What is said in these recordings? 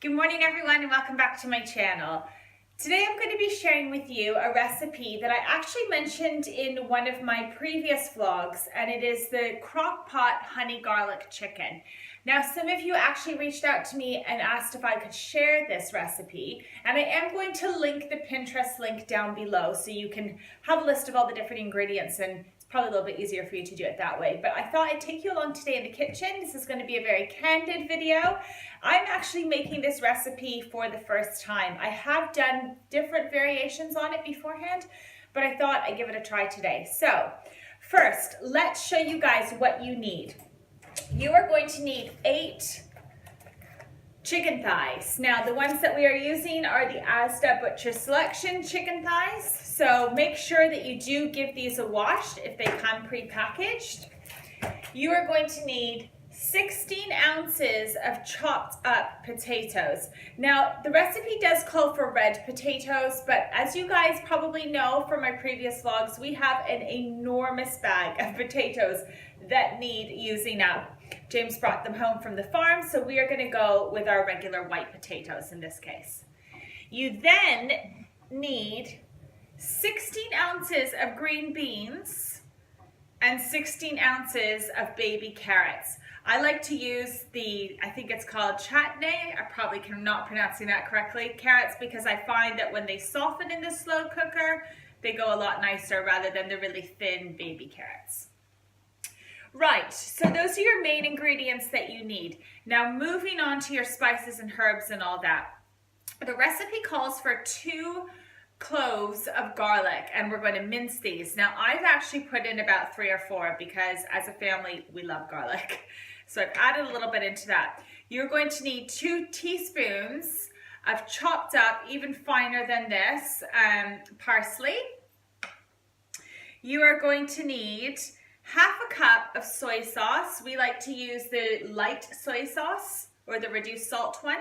Good morning everyone and welcome back to my channel. Today I'm going to be sharing with you a recipe that I actually mentioned in one of my previous vlogs, and it is the crock pot honey garlic chicken. Now some of you actually reached out to me and asked if I could share this recipe, and I am going to link the Pinterest link down below so you can have a list of all the different ingredients, and it's probably a little bit easier for you to do it that way. But I thought I'd take you along today in the kitchen. This is going to be a very candid video. I'm actually making this recipe for the first time. I have done different variations on it beforehand, but I thought I'd give it a try today. So first, let's show you guys what you need. You are going to need 8 chicken thighs. Now the ones that we are using are the Asda Butcher Selection chicken thighs. So make sure that you do give these a wash if they come pre-packaged. You are going to need 16 ounces of chopped up potatoes. Now the recipe does call for red potatoes, but as you guys probably know from my previous vlogs, we have an enormous bag of potatoes that need using up. James brought them home from the farm, so we are going to go with our regular white potatoes in this case. You then need 16 ounces of green beans and 16 ounces of baby carrots. I like to use I think it's called chutney, I probably cannot pronouncing that correctly, carrots, because I find that when they soften in the slow cooker, they go a lot nicer rather than the really thin baby carrots. Right, so those are your main ingredients that you need. Now moving on to your spices and herbs and all that. The recipe calls for 2 cloves of garlic, and we're going to mince these. Now I've actually put in about 3 or 4 because as a family we love garlic. So I've added a little bit into that. You're going to need 2 teaspoons of chopped up, even finer than this, parsley. You are going to need half a cup of soy sauce. We like to use the light soy sauce or the reduced salt one.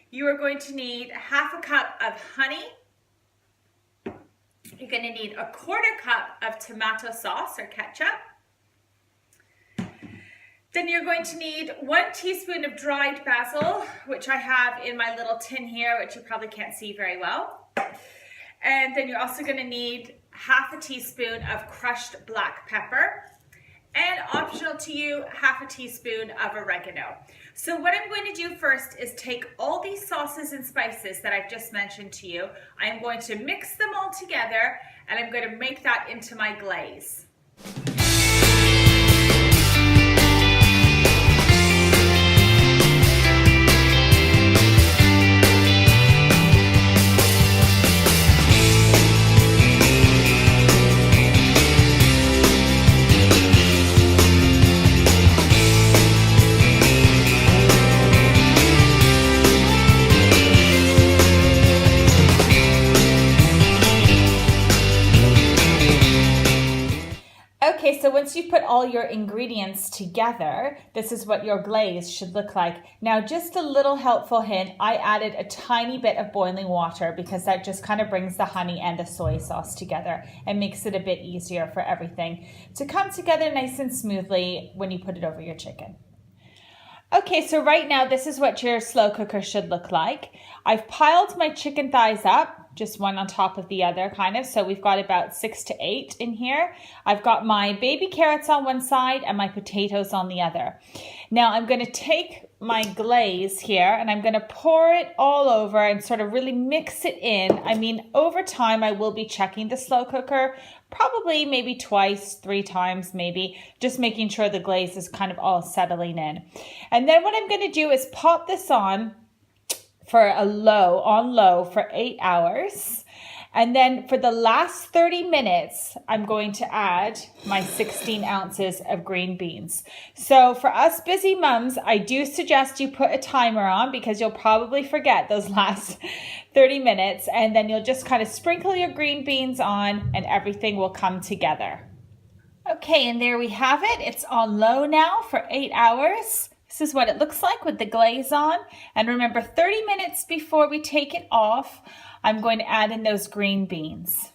You are going to need half a cup of honey. You're going to need a 1/4 cup of tomato sauce or ketchup. Then you're going to need 1 teaspoon of dried basil, which I have in my little tin here, which you probably can't see very well. And then you're also going to need half a teaspoon of crushed black pepper, and optional to you, half a teaspoon of oregano. So what I'm going to do first is take all these sauces and spices that I've just mentioned to you. I'm going to mix them all together, and I'm going to make that into my glaze. Okay, so once you put all your ingredients together, this is what your glaze should look like. Now, just a little helpful hint, I added a tiny bit of boiling water because that just kind of brings the honey and the soy sauce together and makes it a bit easier for everything to come together nice and smoothly when you put it over your chicken. Okay, so right now this is what your slow cooker should look like. I've piled my chicken thighs up, just one on top of the other kind of. So we've got about 6 to 8 in here. I've got my baby carrots on one side and my potatoes on the other. Now I'm going to take my glaze here and I'm going to pour it all over and sort of really mix it in. I mean, over time I will be checking the slow cooker, probably maybe 2, 3 times maybe, just making sure the glaze is kind of all settling in. And then what I'm going to do is pop this on for on low for 8 hours. And then for the last 30 minutes, I'm going to add my 16 ounces of green beans. So for us busy mums, I do suggest you put a timer on because you'll probably forget those last 30 minutes. And then you'll just kind of sprinkle your green beans on and everything will come together. Okay, and there we have it. It's on low now for 8 hours. This is what it looks like with the glaze on. And remember, 30 minutes before we take it off, I'm going to add in those green beans.